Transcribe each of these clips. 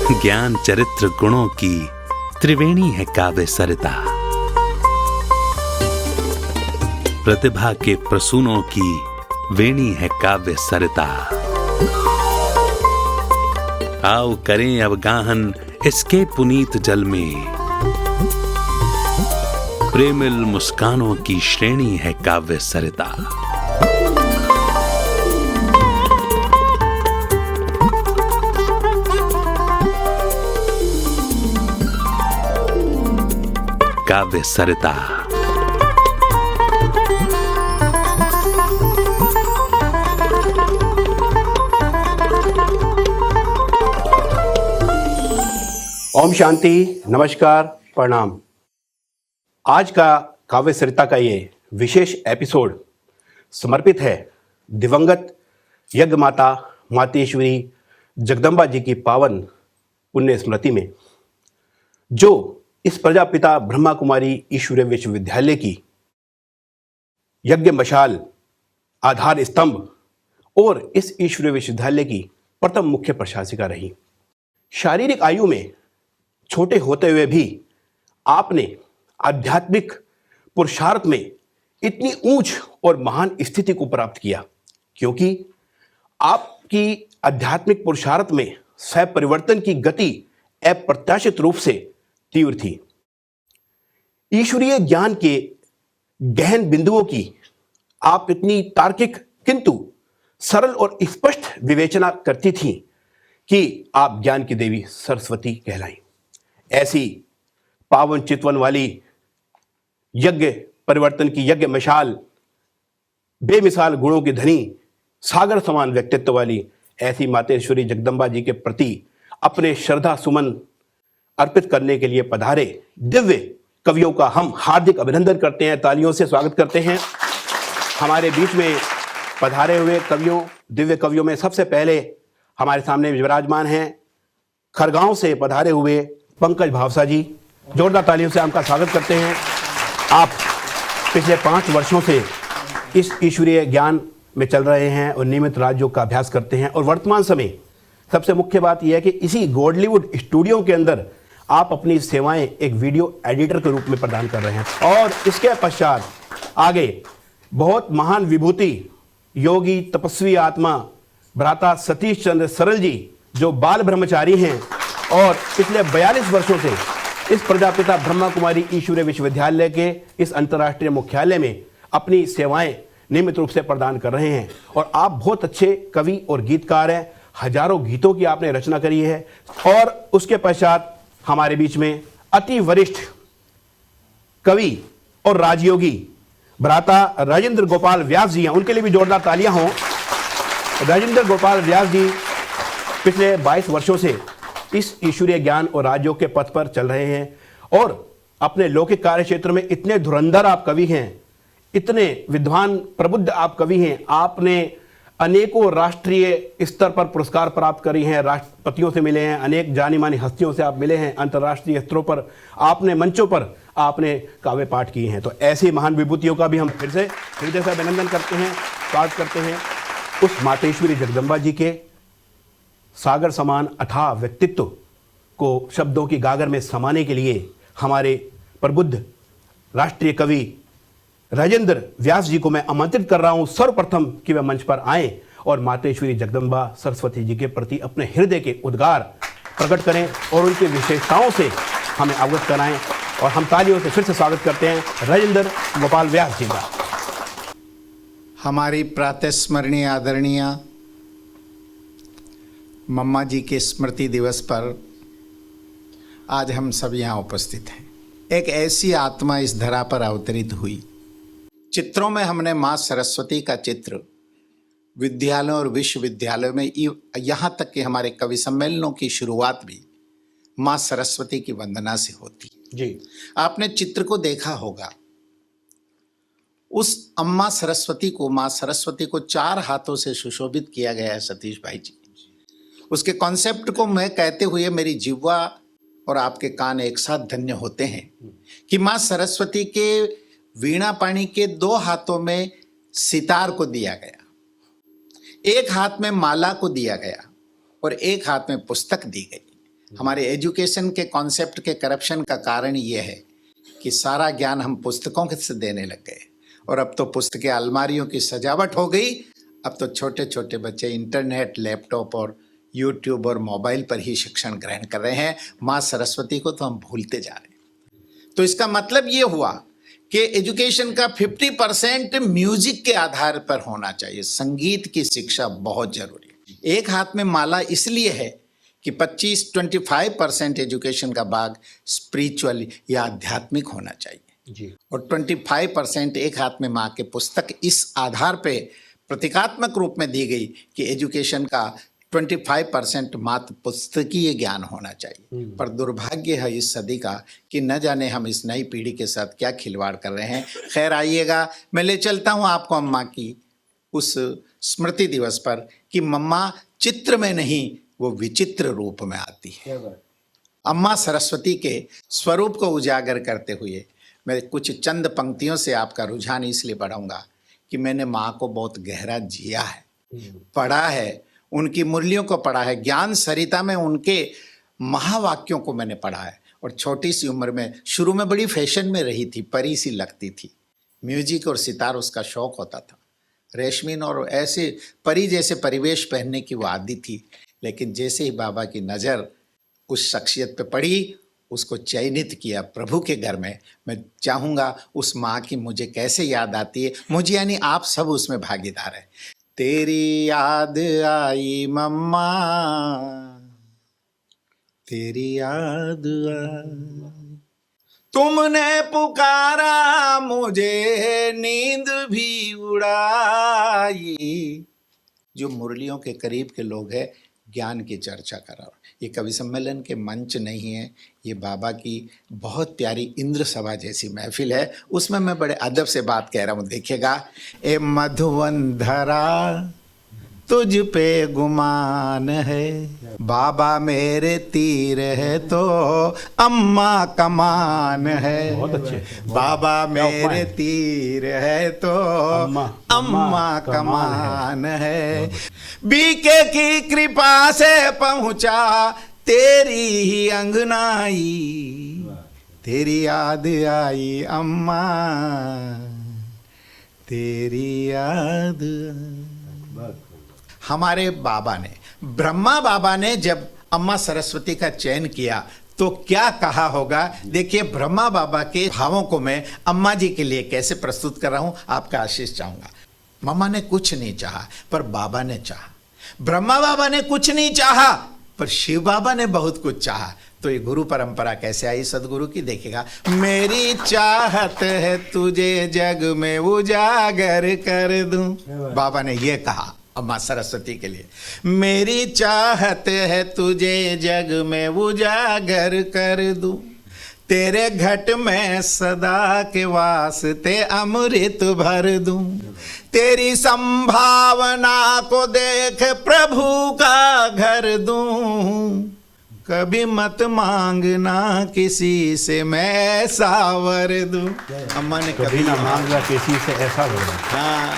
ज्ञान चरित्र गुणों की त्रिवेणी है काव्य सरिता। प्रतिभा के प्रसूनों की वेणी है काव्य सरिता। आओ करें अब गाहन इसके पुनीत जल में, प्रेमिल मुस्कानों की श्रेणी है काव्य सरिता। काव्य सरिता। ओम शांति, नमस्कार, प्रणाम। आज का काव्य सरिता का ये विशेष एपिसोड समर्पित है दिवंगत यज्ञ माता मातेश्वरी जगदम्बा जी की पावन पुण्य स्मृति में, जो इस प्रजापिता ब्रह्मा कुमारी ईश्वरीय विश्वविद्यालय की यज्ञ मशाल, आधार स्तंभ और इस ईश्वरीय विश्वविद्यालय की प्रथम मुख्य प्रशासिका रही। शारीरिक आयु में छोटे होते हुए भी आपने आध्यात्मिक पुरुषार्थ में इतनी ऊंच और महान स्थिति को प्राप्त किया, क्योंकि आपकी आध्यात्मिक पुरुषार्थ में स्वयं परिवर्तन की गति अप्रत्याशित रूप से तीव्र थी। ईश्वरीय ज्ञान के गहन बिंदुओं की आप इतनी तार्किक किंतु सरल और स्पष्ट विवेचना करती थी कि आप ज्ञान की देवी सरस्वती कहलाई। ऐसी पावन चितवन वाली यज्ञ परिवर्तन की यज्ञ मशाल, बेमिसाल गुणों की धनी, सागर समान व्यक्तित्व वाली ऐसी मातेश्वरी जगदम्बा जी के प्रति अपने श्रद्धा सुमन अर्पित करने के लिए पधारे दिव्य कवियों का हम हार्दिक अभिनंदन करते हैं, तालियों से स्वागत करते हैं। हमारे बीच में पधारे हुए कवियों, दिव्य कवियों में सबसे पहले हमारे सामने विराजमान हैं खरगांव से पधारे हुए पंकज भावसा जी। जोरदार तालियों से आपका स्वागत करते हैं। आप पिछले 5 वर्षों से इस ईश्वरीय ज्ञान में चल रहे हैं और नियमित राजयोग का अभ्यास करते हैं, और वर्तमान समय सबसे मुख्य बात यह है कि इसी गॉडलीवुड स्टूडियो के अंदर आप अपनी सेवाएं एक वीडियो एडिटर के रूप में प्रदान कर रहे हैं। और इसके पश्चात आगे बहुत महान विभूति, योगी तपस्वी आत्मा भ्राता सतीश चंद्र सरल जी, जो बाल ब्रह्मचारी हैं और पिछले 42 वर्षों से इस प्रजापिता ब्रह्मा कुमारी ईश्वरीय विश्वविद्यालय के इस अंतर्राष्ट्रीय मुख्यालय में अपनी सेवाएं नियमित रूप से प्रदान कर रहे हैं। और आप बहुत अच्छे कवि और गीतकार हैं, हजारों गीतों की आपने रचना करी है। और उसके पश्चात हमारे बीच में अति वरिष्ठ कवि और राजयोगी भ्राता राजेंद्र गोपाल व्यास जी हैं, उनके लिए भी जोरदार तालियां हों। राजेंद्र गोपाल व्यास जी पिछले 22 वर्षों से इस ईश्वरीय ज्ञान और राजयोग के पथ पर चल रहे हैं और अपने लौकिक कार्य क्षेत्र में इतने धुरंधर आप कवि हैं, इतने विद्वान प्रबुद्ध आप कवि हैं। आपने अनेकों राष्ट्रीय स्तर पर पुरस्कार प्राप्त करी हैं, राष्ट्रपतियों से मिले हैं, अनेक जानी मानी हस्तियों से आप मिले हैं, अंतर्राष्ट्रीय स्तरों पर आपने मंचों पर आपने काव्य पाठ किए हैं। तो ऐसी महान विभूतियों का भी हम फिर से हृदय से अभिनंदन करते हैं, स्वागत करते हैं। उस मातेश्वरी जगदम्बा जी के सागर समान अथाह व्यक्तित्व को शब्दों की गागर में समाने के लिए हमारे प्रबुद्ध राष्ट्रीय कवि राजेंद्र व्यास जी को मैं आमंत्रित कर रहा हूं सर्वप्रथम कि वे मंच पर आएं और मातेश्वरी जगदम्बा सरस्वती जी के प्रति अपने हृदय के उद्गार प्रकट करें और उनकी विशेषताओं से हमें अवगत कराएं। और हम तालियों से फिर से स्वागत करते हैं राजेंद्र गोपाल व्यास जी का। हमारी प्रातः स्मरणीय आदरणीय मम्मा जी के स्मृति दिवस पर आज हम सब यहाँ उपस्थित हैं। एक ऐसी आत्मा इस धरा पर अवतरित हुई। चित्रों में हमने माँ सरस्वती का चित्र विद्यालयों और विश्वविद्यालयों में, यहाँ तक कि हमारे कवि सम्मेलनों की शुरुआत भी माँ सरस्वती की वंदना से होती जी। आपने चित्र को देखा होगा। उस अम्मा सरस्वती को, माँ सरस्वती को 4 हाथों से सुशोभित किया गया है सतीश भाई जी। उसके कॉन्सेप्ट को मैं कहते हुए मेरी जिह्वा और आपके कान एक साथ धन्य होते हैं कि माँ सरस्वती के वीणा पाणी के 2 हाथों में सितार को दिया गया, एक हाथ में माला को दिया गया और एक हाथ में पुस्तक दी गई। हमारे एजुकेशन के कॉन्सेप्ट के करप्शन का कारण ये है कि सारा ज्ञान हम पुस्तकों से देने लग गए और अब तो पुस्तकें अलमारियों की सजावट हो गई। अब तो छोटे छोटे बच्चे इंटरनेट, लैपटॉप और यूट्यूब और मोबाइल पर ही शिक्षण ग्रहण कर रहे हैं। माँ सरस्वती को तो हम भूलते जा रहे हैं। तो इसका मतलब ये हुआ कि एजुकेशन का 50% म्यूजिक के आधार पर होना चाहिए। संगीत की शिक्षा बहुत जरूरी है। एक हाथ में माला इसलिए है कि 25-25% एजुकेशन का भाग स्पिरिचुअल या आध्यात्मिक होना चाहिए जी। और 25% एक हाथ में माँ के पुस्तक। इस आधार पे प्रतीकात्मक रूप में दी गई कि एजुकेशन का 25% मात्र पुस्तकीय ज्ञान होना चाहिए। पर दुर्भाग्य है इस सदी का कि न जाने हम इस नई पीढ़ी के साथ क्या खिलवाड़ कर रहे हैं। खैर आइएगा, मैं ले चलता हूँ आपको अम्मा की उस स्मृति दिवस पर कि मम्मा चित्र में नहीं, वो विचित्र रूप में आती है। अम्मा सरस्वती के स्वरूप को उजागर करते हुए मैं कुछ चंद पंक्तियों से आपका रुझान इसलिए बढ़ाऊंगा कि मैंने माँ को बहुत गहरा जिया है, पढ़ा है, उनकी मूल्यों को पढ़ा है। ज्ञान सरिता में उनके महावाक्यों को मैंने पढ़ा है और छोटी सी उम्र में शुरू में बड़ी फैशन में रही थी, परी सी लगती थी। म्यूजिक और सितार उसका शौक होता था। रेशमीन और ऐसे परी जैसे परिवेश पहनने की वो आदी थी। लेकिन जैसे ही बाबा की नज़र उस शख्सियत पे पड़ी, उसको चयनित किया प्रभु के घर में। मैं चाहूँगा उस माँ की मुझे कैसे याद आती है, मुझे यानी आप सब उसमें भागीदार हैं। तेरी याद आई मम्मा, तेरी याद आई, तुमने पुकारा मुझे नींद भी उड़ाई। जो मुरलियों के करीब के लोग हैं, ज्ञान की चर्चा कर रहा हूँ। ये कवि सम्मेलन के मंच नहीं है, ये बाबा की बहुत प्यारी इंद्र सभा जैसी महफिल है। उसमें मैं बड़े अदब से बात कह रहा हूँ। देखिएगा, ए मधुवंधरा तुझ पे गुमान है, बाबा मेरे तीर है तो अम्मा कमान है। बहुत अच्छे। बाबा मेरे तीर है तो अम्मा कमान है। बीके की कृपा से पहुंचा तेरी ही अंगनाई, तेरी याद आई अम्मा, तेरी याद आई। हमारे बाबा ने, ब्रह्मा बाबा ने जब अम्मा सरस्वती का चयन किया तो क्या कहा होगा। देखिए, ब्रह्मा बाबा के भावों को मैं अम्मा जी के लिए कैसे प्रस्तुत कर रहा हूं, आपका आशीष चाहूंगा। मम्मा ने कुछ नहीं चाहा पर बाबा ने चाहा। ब्रह्मा बाबा ने कुछ नहीं चाहा पर शिव बाबा ने बहुत कुछ चाहा। तो ये गुरु परंपरा कैसे आई सदगुरु की, देखिएगा। मेरी चाहत है तुझे जग में उजागर कर दूं, बाबा ने ये कहा अम्मा सरस्वती के लिए। मेरी चाहत है तुझे जग में उजागर कर दूं, तेरे घट में सदा के वास्ते अमृत भर दूं, तेरी संभावना को देख प्रभु का घर दूं, कभी मत मांगना किसी से मैं सावर दूं। अम्मा ने कभी ना मांगना किसी से ऐसा होगा। हाँ,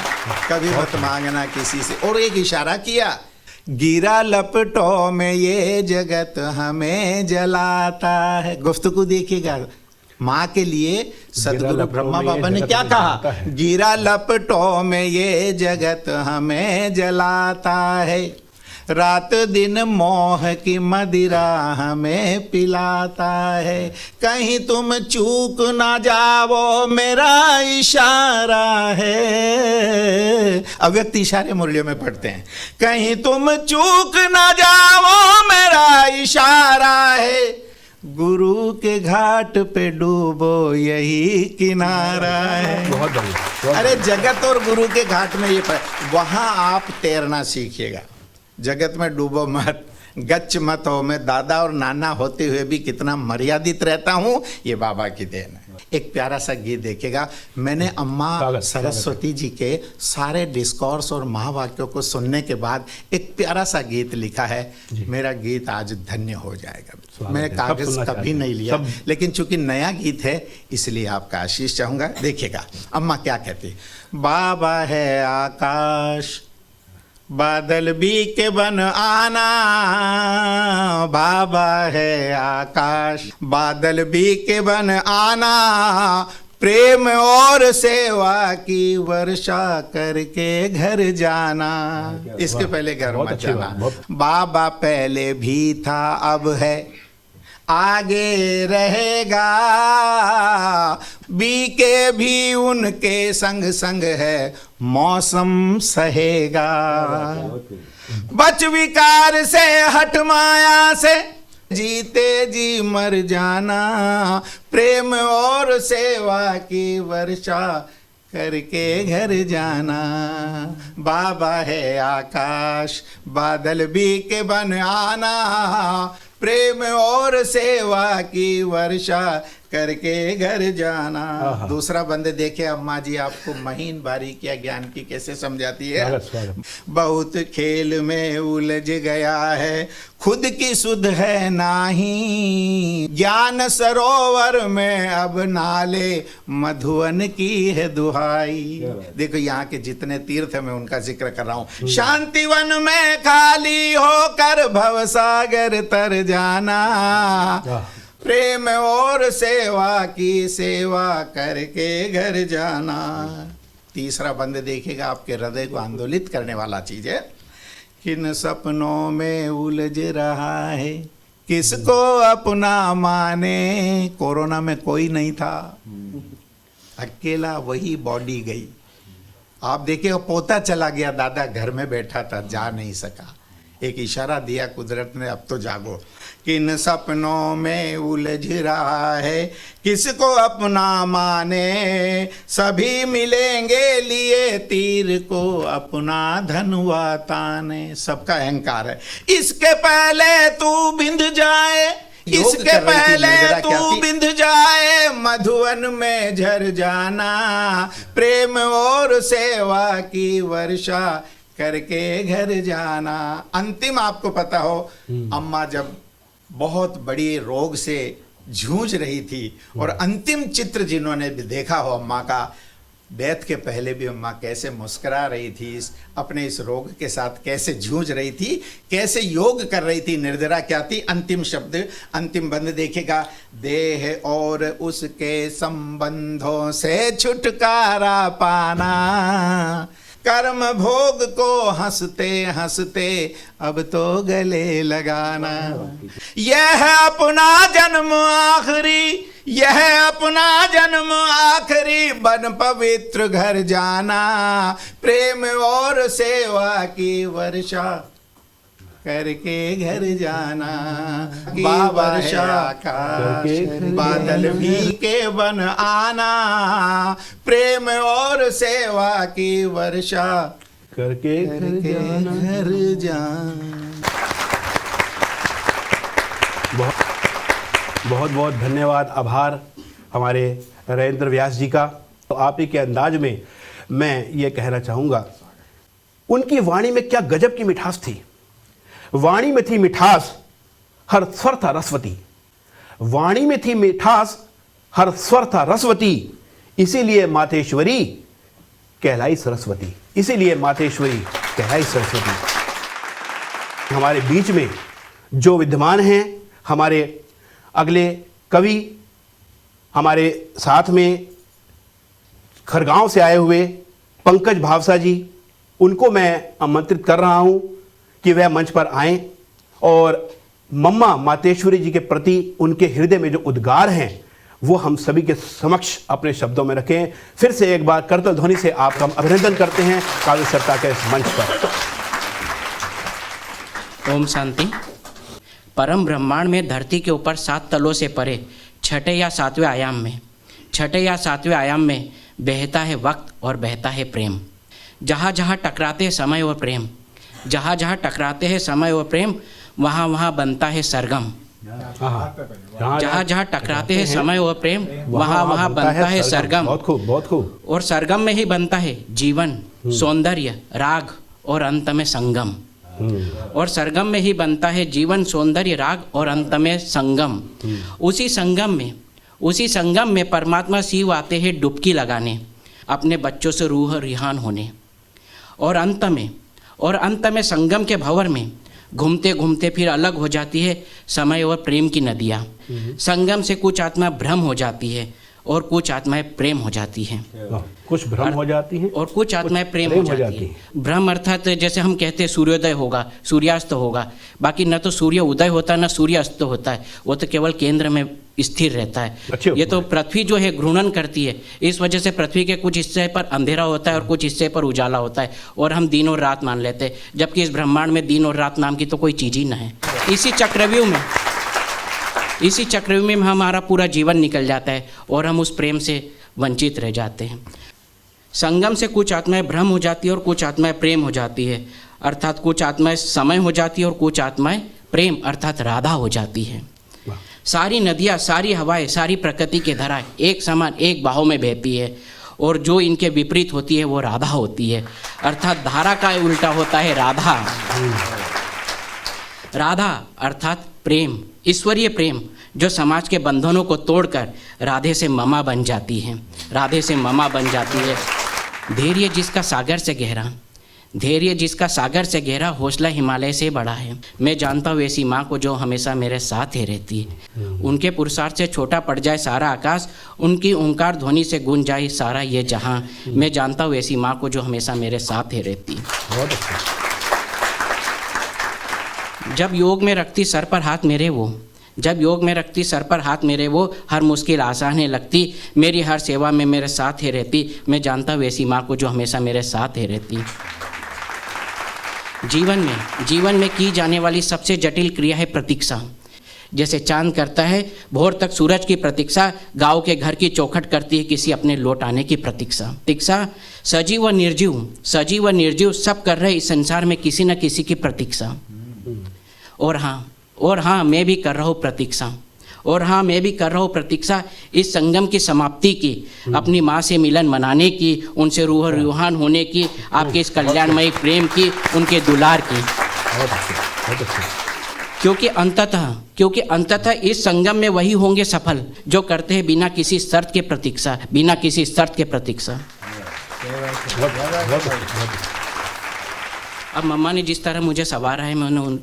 कभी मत मांगना किसी से। और एक इशारा किया, गिरा लपटों में ये जगत हमें जलाता है। गुफ्तगू देखिएगा, माँ के लिए सदगुरु ब्रह्मा बाबा ने क्या कहा, गिरा लपटों में ये जगत हमें जलाता है, रात दिन मोह की मदिरा हमें पिलाता है, कहीं तुम चूक ना जाओ मेरा इशारा है। अव्यक्त इशारे मुरलियों में पढ़ते हैं, कहीं तुम चूक ना जाओ मेरा इशारा है, गुरु के घाट पे डूबो यही किनारा है। बहुत बढ़िया। अरे जगत और गुरु के घाट में ये वहाँ आप तैरना सीखिएगा। जगत में डूबो मत, गच्छ मत हो। मैं दादा और नाना होते हुए भी कितना मर्यादित रहता हूँ, ये बाबा की देन है। एक प्यारा सा गीत देखेगा। मैंने अम्मा सरस्वती जी के सारे डिस्कोर्स और महावाक्यों को सुनने के बाद एक प्यारा सा गीत लिखा है। मेरा गीत आज धन्य हो जाएगा। मैंने कागज कभी नहीं लिया, लेकिन चूंकि नया गीत है इसलिए आपका आशीष चाहूंगा। देखिएगा अम्मा क्या कहती। बाबा है आकाश, बादल भी के बन आना, बाबा है आकाश। बादल भी के बन आना, प्रेम और सेवा की वर्षा करके घर जाना। इसके पहले घर बहुत मत अच्छी जाना। बात, बाबा पहले भी था, अब है, आगे रहेगा। बीके भी उनके संग संग है, मौसम सहेगा। बच विकार से हट माया से, जीते जी मर जाना। प्रेम और सेवा की वर्षा करके घर जाना। बाबा है आकाश, बादल भी के बन आना। प्रेम और सेवा की वर्षा करके घर जाना। दूसरा बंद देखे अम्मा जी आपको महीन बारीकियां ज्ञान की कैसे समझाती है। स्वागत, स्वागत। बहुत खेल में उलझ गया है, खुद की सुध है नाही। ज्ञान सरोवर में अब नाले, मधुवन की है दुहाई। देखो यहाँ के जितने तीर्थ है मैं उनका जिक्र कर रहा हूँ। शांतिवन में खाली होकर भवसागर तर जाना। प्रेम और सेवा की सेवा करके घर जाना। तीसरा बंद देखिएगा, आपके हृदय को आंदोलित करने वाला चीज है। किन सपनों में उलझ रहा है, किसको अपना माने। कोरोना में कोई नहीं था, अकेला वही बॉडी गई। आप देखिएगा पोता चला गया, दादा घर में बैठा था, जा नहीं सका। एक इशारा दिया कुदरत ने, अब तो जागो। किन सपनों में उलझ रहा है, किसको अपना माने। सभी मिलेंगे लिए तीर को, अपना धनुआ ताने। सबका अहंकार है। इसके पहले तू बिंद जाए, इसके पहले तू बिंद जाए, मधुवन में झर जाना। प्रेम और सेवा की वर्षा करके घर जाना। अंतिम आपको पता हो, अम्मा जब बहुत बड़ी रोग से जूझ रही थी और अंतिम चित्र जिन्होंने भी देखा हो अम्मा का, डेथ के पहले भी अम्मा कैसे मुस्कुरा रही थी, अपने इस रोग के साथ कैसे जूझ रही थी, कैसे योग कर रही थी, निर्जरा क्या थी। अंतिम शब्द, अंतिम बंद देखेगा। देह और उसके संबंधों से छुटकारा पाना, कर्म भोग को हंसते हंसते अब तो गले लगाना। यह अपना जन्म आखिरी, यह अपना जन्म आखिरी, बन पवित्र घर जाना। प्रेम और सेवा की वर्षा करके घर जाना। बाबा वर्षा आकाश, बादल भी के बन आना। प्रेम और सेवा की वर्षा करके घर जाना। बहुत बहुत धन्यवाद, आभार हमारे नरेंद्र व्यास जी का। तो आप ही के अंदाज में मैं ये कहना चाहूँगा, उनकी वाणी में क्या गजब की मिठास थी। वाणी में थी मिठास, हर स्वर था रसवती। वाणी में थी मिठास, हर स्वर था रसवती। इसीलिए मातेश्वरी कहलाई सरस्वती, इसीलिए मातेश्वरी कहलाई सरस्वती। हमारे बीच में जो विद्यमान हैं, हमारे अगले कवि, हमारे साथ में खरगांव से आए हुए पंकज भावसा जी, उनको मैं आमंत्रित कर रहा हूं कि वह मंच पर आएं और मम्मा मातेश्वरी जी के प्रति उनके हृदय में जो उद्गार हैं वो हम सभी के समक्ष अपने शब्दों में रखें। फिर से एक बार करतल ध्वनि से आपका हम अभिनंदन करते हैं काव्य सरिता के इस मंच पर। ओम शांति। परम ब्रह्मांड में धरती के ऊपर 7 तलों से परे छठे या सातवें आयाम में बहता है वक्त और बहता है प्रेम। जहाँ जहाँ टकराते हैं समय और प्रेम, जहाँ जहाँ टकराते हैं समय और प्रेम, वहाँ वहाँ बनता है सरगम। जहाँ जहाँ टकराते हैं समय और प्रेम, वहाँ वहाँ बनता है सरगम। बहुत खूब, बहुत खूब। और सरगम में ही बनता है जीवन, सौंदर्य, राग और अंत में संगम। और सरगम में ही बनता है जीवन, सौंदर्य, राग और अंत में संगम। उसी संगम में परमात्मा शिव आते हैं डुबकी लगाने, अपने बच्चों से रूह रिहान होने। और और अंत में संगम के भंवर में घूमते घूमते फिर अलग हो जाती है समय और प्रेम की नदियाँ। संगम से कुछ आत्मा भ्रम हो जाती है और कुछ आत्माएं प्रेम हो जाती हैं। कुछ भ्रम हो जाती हैं और कुछ आत्माएं प्रेम हो जाती हैं। भ्रम अर्थात जैसे हम कहते हैं सूर्योदय होगा, सूर्यास्त होगा, बाकी न तो सूर्य उदय होता है न सूर्य अस्त होता है, वो तो केवल केंद्र में स्थिर रहता है। ये तो पृथ्वी जो है घूर्णन करती है, इस वजह से पृथ्वी के कुछ हिस्से पर अंधेरा होता है और कुछ हिस्से पर उजाला होता है और हम दिन और रात मान लेते हैं, जबकि इस ब्रह्मांड में दिन और रात नाम की तो कोई चीज़ ही न है। इसी चक्रव्यूह में हमारा पूरा जीवन निकल जाता है और हम उस प्रेम से वंचित रह जाते हैं। संगम से कुछ आत्माएं भ्रम हो जाती है और कुछ आत्माएं प्रेम हो जाती है, अर्थात कुछ आत्माएं समय हो जाती है और कुछ आत्माएं प्रेम अर्थात राधा हो जाती है। सारी नदियाँ, सारी हवाएं, सारी प्रकृति की धाराएं एक समान एक बहाव में बहती है और जो इनके विपरीत होती है वो राधा होती है, अर्थात धारा का उल्टा होता है राधा। राधा अर्थात प्रेम, ईश्वरीय प्रेम जो समाज के बंधनों को तोड़कर राधे से ममा बन जाती है, राधे से ममा बन जाती है। धैर्य जिसका सागर से गहरा, धैर्य जिसका सागर से गहरा, हौसला हिमालय से बड़ा है। मैं जानता हूँ ऐसी माँ को जो हमेशा मेरे साथ ही रहती है। उनके पुरुषार्थ से छोटा पड़ जाए सारा आकाश, उनकी ओंकार ध्वनि से गूंज जाए सारा ये जहाँ। मैं जानता हूँ ऐसी माँ को जो हमेशा मेरे साथ ही रहती है। जब योग में रखती सर पर हाथ मेरे वो, जब योग में रखती सर पर हाथ मेरे वो, हर मुश्किल आसान है लगती, मेरी हर सेवा में मेरे साथ ही रहती। मैं जानता हूँ ऐसी माँ को जो हमेशा मेरे साथ ही रहती। जीवन में की जाने वाली सबसे जटिल क्रिया है प्रतीक्षा। जैसे चांद करता है भोर तक सूरज की प्रतीक्षा, गांव के घर की चौखट करती है किसी अपने लौट आने की प्रतीक्षा। सजीव व निर्जीव सब कर रहे इस संसार में किसी न किसी की प्रतीक्षा। और हाँ मैं भी कर रहा हूँ प्रतीक्षा, इस संगम की समाप्ति की, अपनी माँ से मिलन मनाने की, उनसे रूह रूहान होने की, आपके इस कल्याणमयी प्रेम की, उनके दुलार की। क्योंकि अंततः इस संगम में वही होंगे सफल जो करते हैं बिना किसी शर्त के प्रतीक्षा। अब मम्मा ने जिस तरह मुझे सवारा है मैंने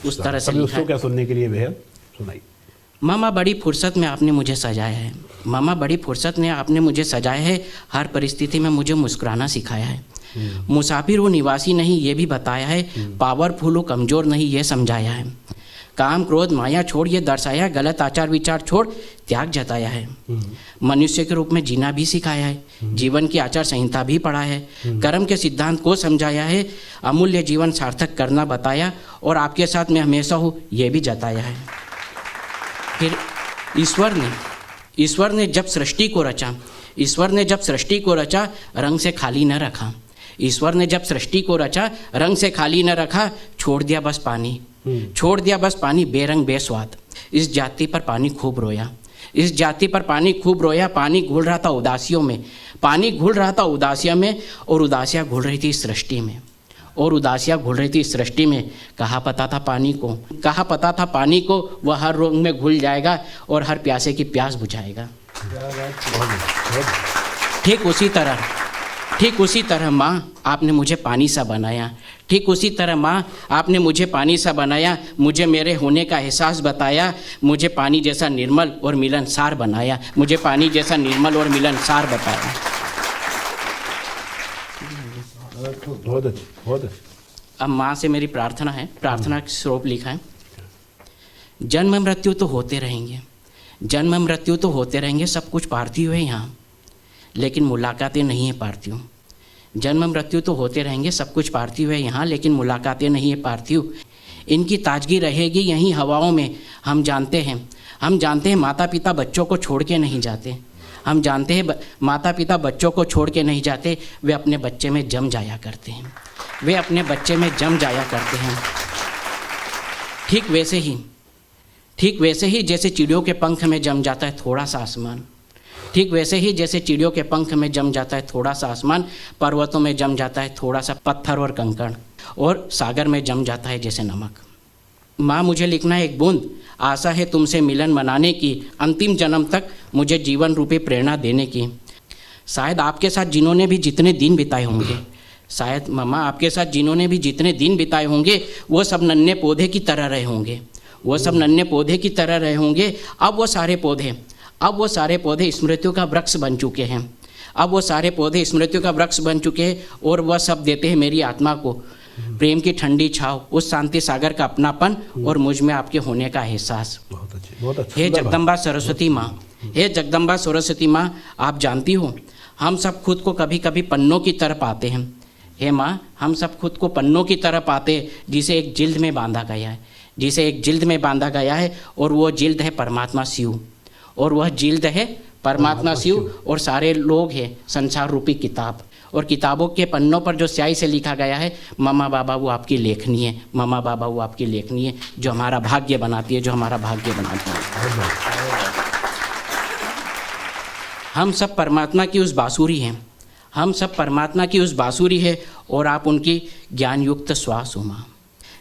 उस तरह से लिखा है। क्या सुनने के लिए बेहद सुनाई। मामा बड़ी फुर्सत में आपने मुझे सजाया है, हर परिस्थिति में मुझे मुस्कुराना सिखाया है। मुसाफिर हो निवासी नहीं ये भी बताया है, पावरफुल हो कमज़ोर नहीं ये समझाया है। काम क्रोध माया छोड़ ये दर्शाया, गलत आचार विचार छोड़ त्याग जताया है। मनुष्य के रूप में जीना भी सिखाया है, जीवन की आचार संहिता भी पढ़ा है, कर्म के सिद्धांत को समझाया है, अमूल्य जीवन सार्थक करना बताया और आपके साथ मैं हमेशा हूँ ये भी जताया है। फिर ईश्वर ने जब सृष्टि को रचा रंग से खाली न रखा। ईश्वर ने जब सृष्टि को रचा रंग से खाली न रखा, छोड़ दिया बस पानी बेरंग बेस्वाद। इस जाति पर पानी खूब रोया, पानी घुल रहा था उदासियों में और उदासियाँ घुल रही थी सृष्टि में। कहाँ पता था पानी को वह हर रोग में घुल जाएगा और हर प्यासे की प्यास बुझाएगा। ठीक उसी तरह माँ आपने मुझे पानी सा बनाया, मुझे मेरे होने का एहसास बताया, मुझे पानी जैसा निर्मल और मिलनसार बनाया। बहुत। अब माँ से मेरी प्रार्थना का श्लोक लिखा है। जन्म मृत्यु तो होते रहेंगे, सब कुछ पार्थिव है यहाँ, लेकिन मुलाकातें नहीं है पार्थिव। जन्म मृत्यु तो होते रहेंगे, सब कुछ पार्थिव है यहाँ, लेकिन मुलाकातें नहीं है पार्थिव। इनकी ताजगी रहेगी यहीं हवाओं में। हम जानते हैं माता पिता बच्चों को छोड़ के नहीं जाते, वे अपने बच्चे में जम जाया करते हैं। ठीक वैसे ही जैसे चिड़ियों के पंख में जम जाता है थोड़ा सा आसमान, पर्वतों में जम जाता है थोड़ा सा पत्थर और कंकड़, और सागर में जम जाता है जैसे नमक। माँ मुझे लिखना है एक बूंद, आशा है तुमसे मिलन मनाने की, अंतिम जन्म तक मुझे जीवन रूपी प्रेरणा देने की। शायद आपके साथ जिन्होंने भी जितने दिन बिताए होंगे, शायद मम्मा आपके साथ जिन्होंने भी जितने दिन बिताए होंगे वो सब नन्हे पौधे की तरह रहे होंगे, वो सब नन्हे पौधे की तरह रहे होंगे। अब वो सारे पौधे स्मृतियों का वृक्ष बन चुके हैं, अब वो सारे पौधे स्मृतियों का वृक्ष बन चुके हैं और वह सब देते हैं मेरी आत्मा को प्रेम की ठंडी छाव, उस शांति सागर का अपनापन और मुझ में आपके होने का एहसास। बहुत अच्छे। हे जगदम्बा सरस्वती माँ, हे जगदम्बा सरस्वती माँ, आप जानती हो हम सब खुद को कभी कभी पन्नों की तरह पाते हैं। हे माँ, हम सब खुद को पन्नों की तरह पाते जिसे एक जिल्द में बांधा गया है, जिसे एक जिल्द में बांधा गया है और वो जिल्द है परमात्मा शिव, और वह जिल्द है परमात्मा शिव और सारे लोग हैं संसार रूपी किताब। और किताबों के पन्नों पर जो स्याही से लिखा गया है मम्मा बाबा वो आपकी लेखनी है, मम्मा बाबा वो आपकी लेखनी है जो हमारा भाग्य बनाती है, जो हमारा भाग्य बनाती है। हम सब परमात्मा की उस बांसुरी हैं, हम सब परमात्मा की उस बांसुरी है और आप उनकी ज्ञान युक्त श्वास हो माँ।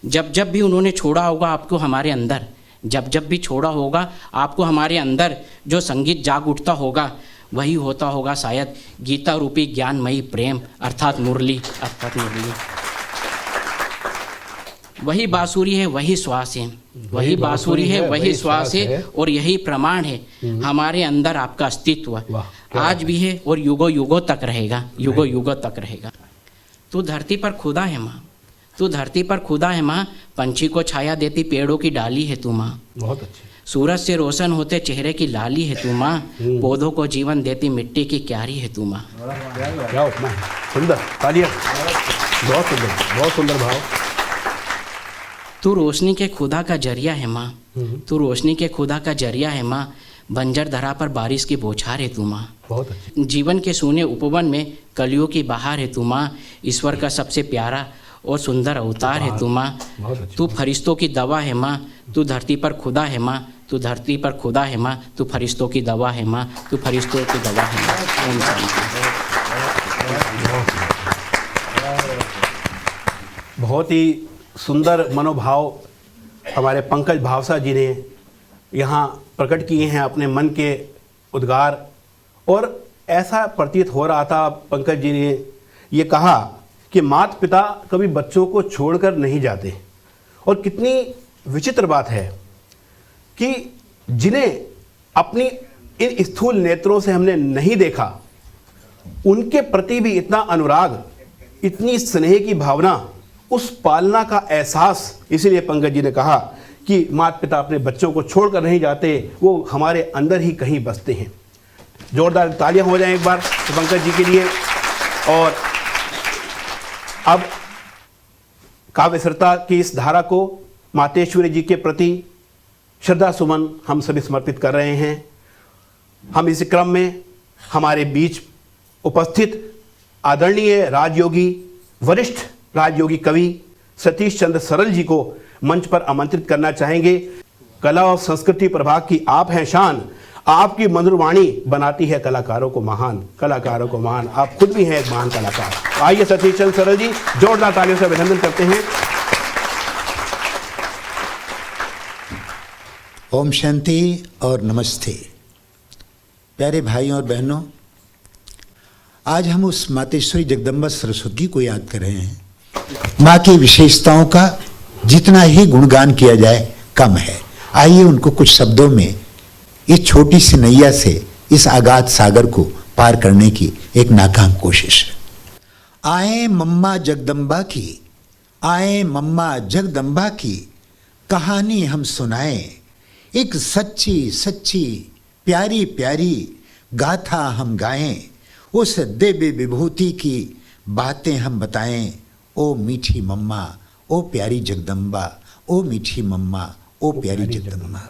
जब जब भी उन्होंने छोड़ा होगा आपको हमारे अंदर, जब जब भी छोड़ा होगा आपको हमारे अंदर जो संगीत जाग उठता होगा वही होता होगा शायद गीता रूपी ज्ञानमयी प्रेम अर्थात मुरली, वही बांसुरी है, वही श्वास है, वही बांसुरी है, वही श्वास है और यही प्रमाण है हमारे अंदर आपका अस्तित्व आज भी है और युगों युगों तक रहेगा, युगों युगों तक रहेगा। तू धरती पर खुदा है माँ, तू धरती पर खुदा है माँ, पंछी को छाया देती पेड़ों की डाली है तू माँ, बहुत अच्छे। सूरज से रोशन होते चेहरे की लाली है तू माँ, पौधों को जीवन देती मिट्टी की क्यारी है तू माँ। क्या उपमा है, सुंदर, तालियां, बहुत सुंदर, बहुत सुंदर भाव। तू रोशनी के खुदा का जरिया है माँ, तू रोशनी के खुदा का जरिया है माँ, बंजर धरा पर बारिश की बौछार है तू माँ। बहुत अच्छी। जीवन के सूने उपवन में कलियों की बहार है तू माँ, ईश्वर का सबसे प्यारा और सुंदर अवतार है तू माँ। तू फरिश्तों की दवा है माँ, तू धरती पर खुदा है माँ, तू धरती पर खुदा है माँ, तू फरिश्तों की दवा है माँ, तू फरिश्तों की दवा है माँ। ओम शांति। बहुत ही सुंदर मनोभाव हमारे पंकज भावसा जी ने यहाँ प्रकट किए हैं अपने मन के उद्गार, और ऐसा प्रतीत हो रहा था पंकज जी ने ये कहा कि माता पिता कभी बच्चों को छोड़कर नहीं जाते। और कितनी विचित्र बात है कि जिन्हें अपनी इन स्थूल नेत्रों से हमने नहीं देखा उनके प्रति भी इतना अनुराग, इतनी स्नेह की भावना, उस पालना का एहसास। इसीलिए पंकज जी ने कहा कि माता पिता अपने बच्चों को छोड़कर नहीं जाते, वो हमारे अंदर ही कहीं बसते हैं। जोरदार तालियां हो जाएं एक बार तो पंकज जी के लिए। और अब काव्यसरिता की इस धारा को मातेश्वरी जी के प्रति श्रद्धा सुमन हम सभी समर्पित कर रहे हैं। हम इस क्रम में हमारे बीच उपस्थित आदरणीय राजयोगी, वरिष्ठ राजयोगी कवि सतीश चंद्र सरल जी को मंच पर आमंत्रित करना चाहेंगे। कला और संस्कृति प्रभाग की आप हैं शान, आपकी मधुर वाणी बनाती है कलाकारों को महान, कलाकारों को महान। आप खुद भी हैं एक महान कलाकार। आइए सतीश चंद्र सरल जी, जोरदार तालियों से अभिनंदन करते हैं। ओम शांति और नमस्ते। प्यारे भाइयों और बहनों, आज हम उस मातेश्वरी जगदम्बा सरस्वती को याद कर रहे हैं। माँ की विशेषताओं का जितना ही गुणगान किया जाए कम है। आइए उनको कुछ शब्दों में इस छोटी सी नैया से इस अगाध सागर को पार करने की एक नाकाम कोशिश। आए मम्मा जगदम्बा की, आए मम्मा जगदम्बा की कहानी हम सुनाएं, एक सच्ची सच्ची प्यारी प्यारी गाथा हम गाएं, उस दिव्य विभूति की बातें हम बताएं। ओ मीठी मम्मा, ओ प्यारी जगदम्बा, ओ मीठी मम्मा, ओ प्यारी जगदम्बा।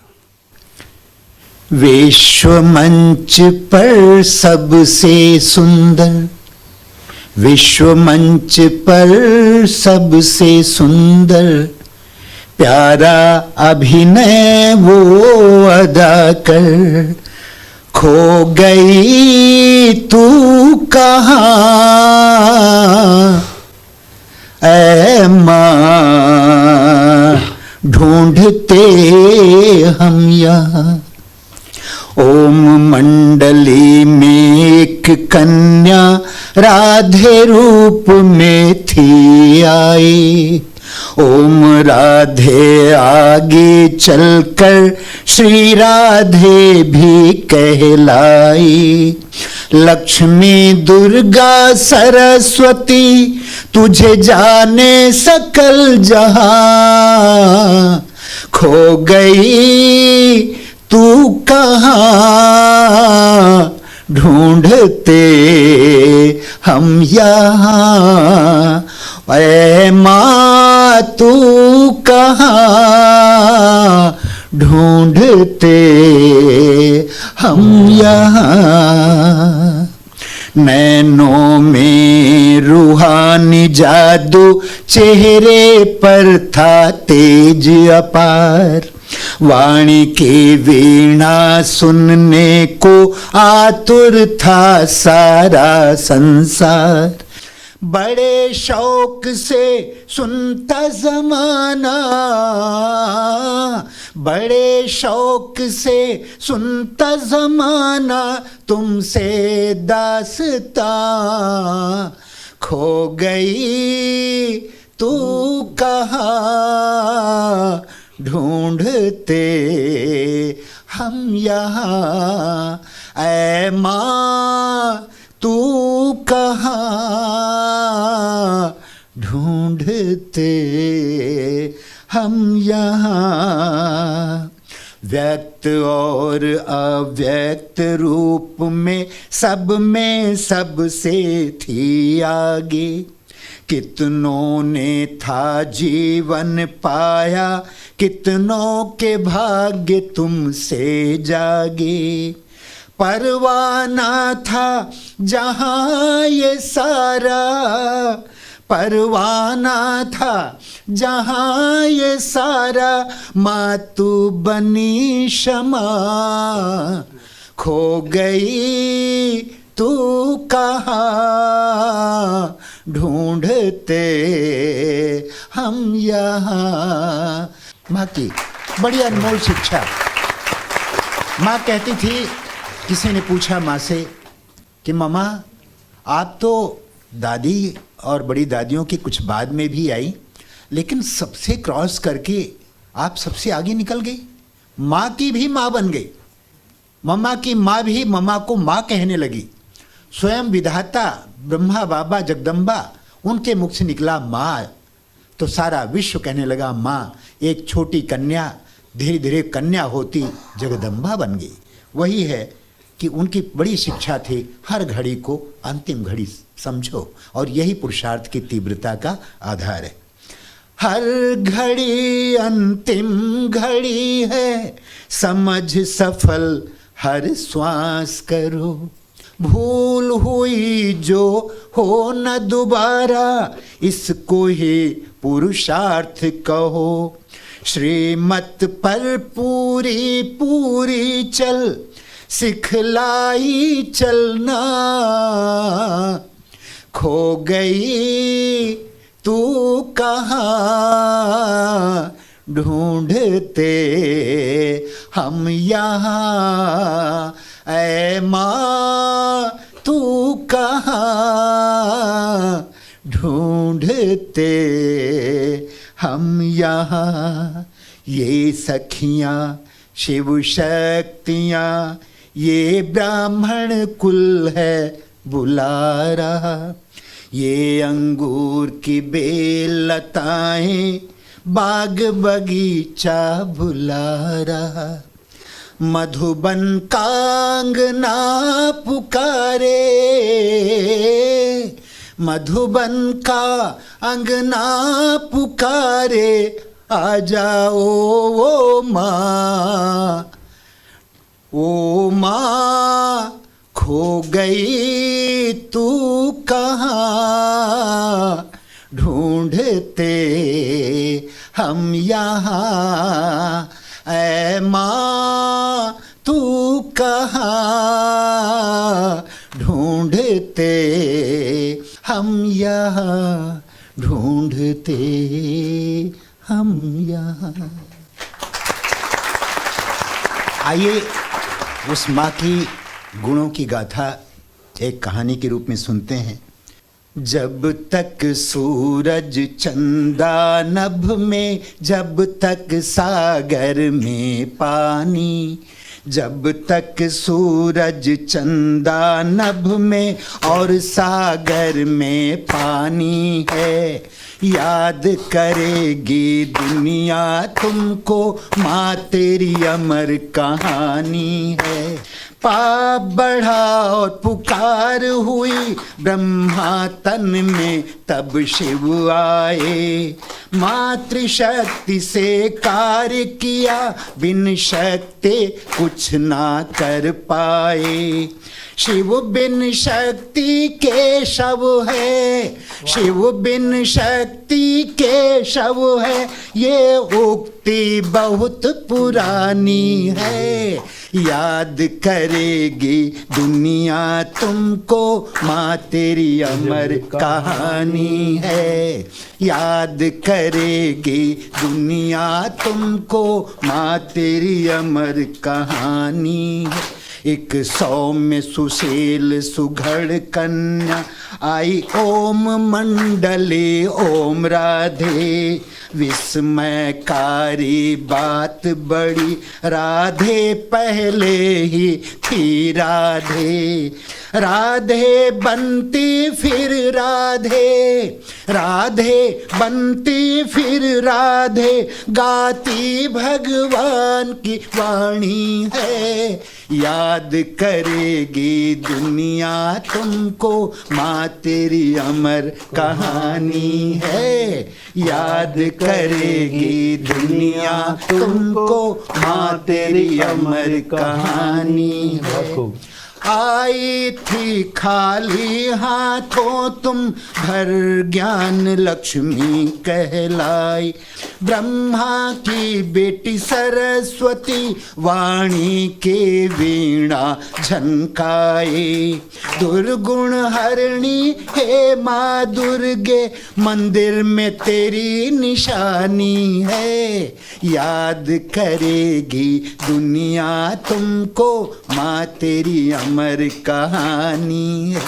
विश्व मंच पर सबसे सुंदर, विश्व मंच पर सबसे सुंदर प्यारा अभिनय वो अदा कर, खो गई तू कहाँ ऐ माँ, ढूंढते हम यहाँ। ओम मंडली में एक कन्या राधे रूप में थी आई। ओम राधे आगे चलकर श्री राधे भी कहलाई। लक्ष्मी दुर्गा सरस्वती तुझे जाने सकल जहां। खो गई तू कहाँ, ढूंढते हम यहाँ। ऐ माँ तू कहाँ, ढूंढते हम यहाँ। नैनों में रूहानी जादू, चेहरे पर था तेज अपार। वाणी की वीणा सुनने को आतुर था सारा संसार। बड़े शौक से सुनता जमाना, बड़े शौक से सुनता जमाना तुमसे दास्तां। खो गई तू कहाँ, ढूंढते हम यहाँ। ऐ माँ तू कहाँ, ढूंढते हम यहाँ। व्यक्त और अव्यक्त रूप में सबसे थी आगे। कितनों ने था जीवन पाया, कितनों के भाग्य तुमसे जागे। परवाना था जहां ये सारा, परवाना था जहां ये सारा। माँ तू बनी क्षमा, खो गई तू कहाँ, ढूंढते हम यहाँ। माँ की बड़ी अनमोल शिक्षा। माँ कहती थी, किसी ने पूछा माँ से कि मम्मा आप तो दादी और बड़ी दादियों की कुछ बाद में भी आई, लेकिन सबसे क्रॉस करके आप सबसे आगे निकल गई। माँ की भी माँ बन गई। मम्मा की माँ भी मम्मा को माँ कहने लगी। स्वयं विधाता ब्रह्मा बाबा जगदम्बा, उनके मुख से निकला माँ, तो सारा विश्व कहने लगा माँ। एक छोटी कन्या धीरे धीरे कन्या होती जगदम्बा बन गई। वही है कि उनकी बड़ी शिक्षा थी, हर घड़ी को अंतिम घड़ी समझो, और यही पुरुषार्थ की तीव्रता का आधार है। हर घड़ी अंतिम घड़ी है, समझ सफल हर श्वास करो। भूल हुई जो हो न दोबारा, इसको ही पुरुषार्थ कहो। श्रीमत पर पूरी पूरी चल, सिखलाई चलना। खो गई तू कहाँ, ढूंढते हम यहाँ। ऐ माँ तू कहाँ, ढूंढते हम यहाँ। ये सखियाँ शिव शक्तियाँ, ये ब्राह्मण कुल है बुला रहा। ये अंगूर की बेलताएं बाग बगीचा बुला रहा। मधुबन कांगना पुकारे, मधुबन का अंगना पुकारे। आ जाओ ओ माँ, ओ माँ खो गई तू कहाँ, ढूंढते हम यहाँ। ऐ माँ तू कहाँ, ढूंढते हम यहाँ, ढूंढते हम यहाँ। आइए उस माँ की गुणों की गाथा एक कहानी के रूप में सुनते हैं। जब तक सूरज चंदा नभ में, जब तक सागर में पानी, जब तक सूरज चंदा नभ में और सागर में पानी है, याद करेगी दुनिया तुमको, माँ तेरी अमर कहानी है। पाप बढ़ा और पुकार हुई ब्रह्मा तन में, तब शिव आए। मातृशक्ति से कार्य किया, बिन शक्ति कुछ ना कर पाए। शिव बिन शक्ति के शव है, शिव बिन शक्ति के शव है, ये उक्ति बहुत पुरानी है। याद करेगी दुनिया तुमको, माँ तेरी अमर कहानी है। याद करेगी दुनिया तुमको, माँ तेरी अमर कहानी है। एक सौम्य सुशील सुघड़ कन्या आई, ओम मंडले ओम राधे। विस्मयकारी बात बड़ी, राधे पहले ही थी राधे। राधे बनती फिर राधे, राधे बनती फिर राधे, गाती भगवान की वाणी है। याद करेगी दुनिया तुमको, माँ तेरी अमर कहानी है। याद करेगी दुनिया तुमको, माँ तेरी अमर कहानी है। आई थी खाली हाथों तुम, भर ज्ञान लक्ष्मी कहलाई। ब्रह्मा की बेटी सरस्वती, वाणी के वीणा झनकाए। दुर्गुण हरणी हे माँ दुर्गे, मंदिर में तेरी निशानी है। याद करेगी दुनिया तुमको, माँ तेरी अमर कहानी है।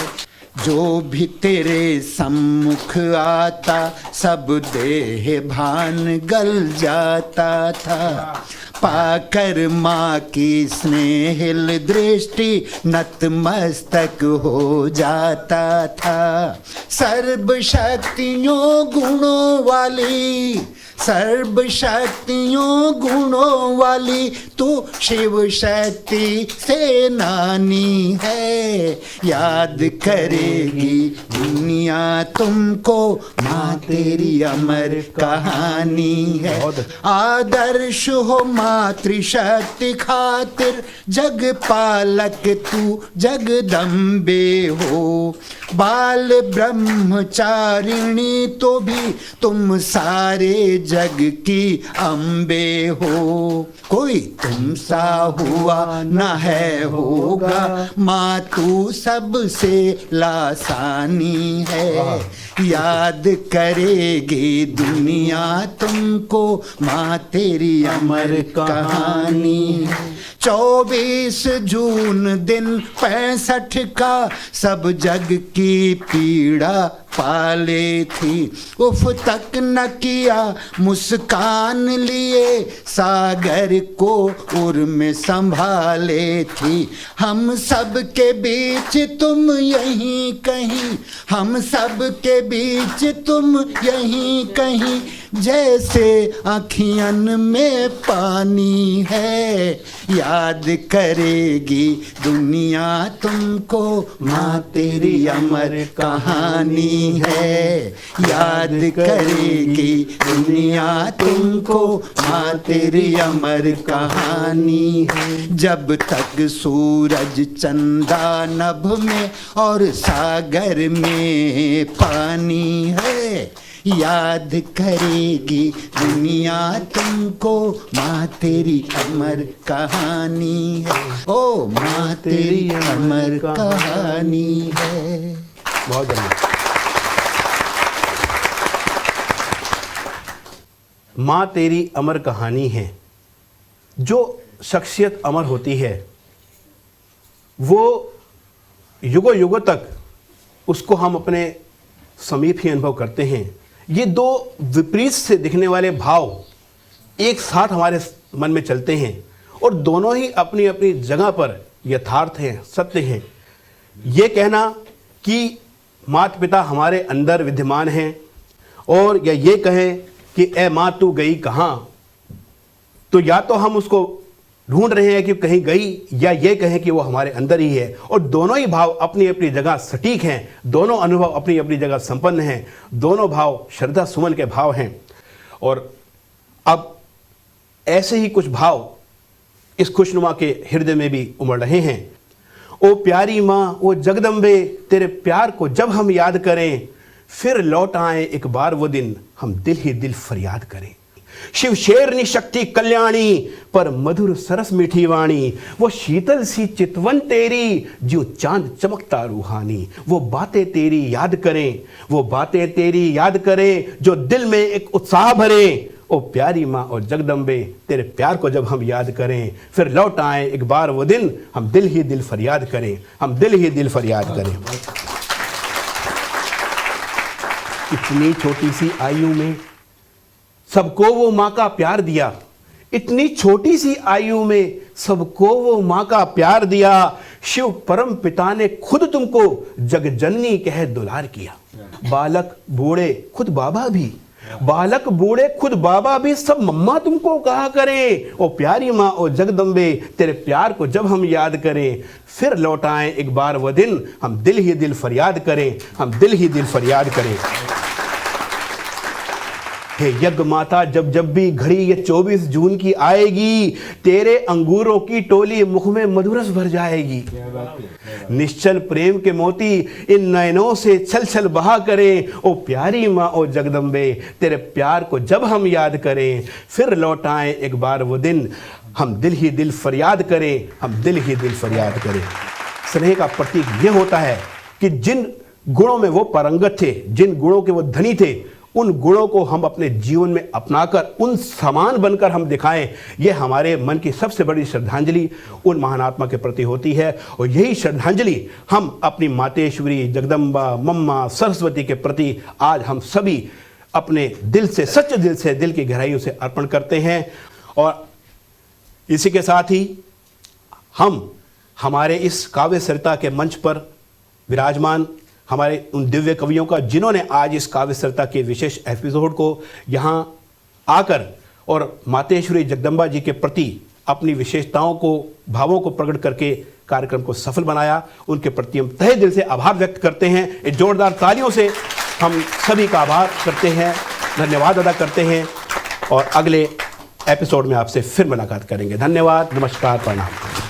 जो भी तेरे सम्मुख आता, सब देह भान गल जाता था। पाकर माँ की स्नेहिल दृष्टि, नतमस्तक हो जाता था। सर्व शक्तियों गुणों वाली, सर्व शक्तियों गुणों वाली, तू शिव शक्ति सेनानी है। याद करेगी दुनिया तुमको, माँ तेरी अमर कहानी है। आदर्श हो मातृशक्ति खातिर, जग पालक तू जगदम्बे हो। बाल ब्रह्मचारिणी तो भी तुम सारे जग की अम्बे हो। कोई तुम सा हुआ न है होगा, माँ तू सबसे लासानी है। याद करेगी दुनिया तुमको, माँ तेरी अमर कहानी है। 24 जून दिन 65 का, सब जग की पीड़ा पाले थी। उफ तक न किया मुस्कान लिए, सागर को उर में संभाले थी। हम सब के बीच तुम यहीं कहीं, हम सब के बीच तुम यहीं कहीं, जैसे आँखियन में पानी है। याद करेगी दुनिया तुमको, माँ तेरी अमर कहानी है। याद करेगी दुनिया तुमको, माँ तेरी अमर कहानी है। जब तक सूरज चंदा नभ में और सागर में पानी है, याद करेगी दुनिया तुमको, माँ तेरी अमर कहानी है। ओ माँ तेरी अमर कहानी है। बहुत धन्यवाद। माँ तेरी अमर कहानी है। जो शख्सियत अमर होती है वो युगों युगों तक उसको हम अपने समीप ही अनुभव करते हैं। ये दो विपरीत से दिखने वाले भाव एक साथ हमारे मन में चलते हैं और दोनों ही अपनी अपनी जगह पर यथार्थ हैं, सत्य हैं। ये कहना कि माता पिता हमारे अंदर विद्यमान हैं और या ये कहें कि ए माँ तू गई कहाँ, तो या तो हम उसको ढूंढ रहे हैं कि कहीं गई, या ये कहें कि वो हमारे अंदर ही है। और दोनों ही भाव अपनी अपनी जगह सटीक हैं, दोनों अनुभव अपनी अपनी जगह संपन्न हैं, दोनों भाव श्रद्धा सुमन के भाव हैं। और अब ऐसे ही कुछ भाव इस खुशनुमा के हृदय में भी उमड़ रहे हैं। ओ प्यारी माँ, ओ जगदम्बे, तेरे प्यार को जब हम याद करें, फिर लौट आए एक बार वो दिन, हम दिल ही दिल फरियाद करें। शिव शेरनी शक्ति कल्याणी, पर मधुर सरस मीठी वाणी, वो शीतल सी चितवन तेरी, जो चांद चमकता रूहानी। वो बातें तेरी याद करें, वो बातें तेरी याद करें, जो दिल में एक उत्साह भरे। ओ प्यारी माँ और जगदम्बे, तेरे प्यार को जब हम याद करें, फिर लौट आए एक बार वो दिन, हम दिल ही दिल फरियाद करें, हम दिल ही दिल फरियाद करें। इतनी छोटी सी आयु में सबको वो माँ का प्यार दिया, इतनी छोटी सी आयु में सबको वो माँ का प्यार दिया। शिव परम पिता ने खुद तुमको जगजननी कह दुलार किया। बालक बूढ़े खुद बाबा भी, बालक बूढ़े खुद बाबा भी, सब मम्मा तुमको कहा करें। ओ प्यारी माँ ओ जगदम्बे, तेरे प्यार को जब हम याद करें, फिर लौट आए एक बार वह दिन, हम दिल ही दिल फरियाद करें, हम दिल ही दिल फरियाद करें। हे यज्ञ माता, जब जब भी घड़ी ये 24 जून की आएगी, तेरे अंगूरों की टोली मुख में मधुरस भर जाएगी। निश्चल प्रेम के मोती इन नयनों से छल छल बहा करें। ओ प्यारी माँ ओ जगदम्बे, तेरे प्यार को जब हम याद करें, फिर लौट आए एक बार वो दिन, हम दिल ही दिल फरियाद करें, हम दिल ही दिल फरियाद करें। स्नेह का प्रतीक ये होता है कि जिन गुणों में वो पारंगत थे, जिन गुणों के वो धनी थे, उन गुणों को हम अपने जीवन में अपनाकर उन समान बनकर हम दिखाएं। ये हमारे मन की सबसे बड़ी श्रद्धांजलि उन महानात्मा के प्रति होती है। और यही श्रद्धांजलि हम अपनी मातेश्वरी, जगदम्बा, मम्मा, सरस्वती के प्रति आज हम सभी अपने दिल से, सच्चे दिल से, दिल की गहराइयों से अर्पण करते हैं। और इसी के साथ ही हम हमारे इस काव्य सरिता के मंच पर विराजमान हमारे उन दिव्य कवियों का, जिन्होंने आज इस काव्य सरिता के विशेष एपिसोड को यहाँ आकर और मातेश्वरी जगदम्बा जी के प्रति अपनी विशेषताओं को, भावों को प्रकट करके कार्यक्रम को सफल बनाया, उनके प्रति हम तहे दिल से आभार व्यक्त करते हैं। एक जोरदार तालियों से हम सभी का आभार करते हैं, धन्यवाद अदा करते हैं। और अगले एपिसोड में आपसे फिर मुलाकात करेंगे। धन्यवाद, नमस्कार, प्रणाम।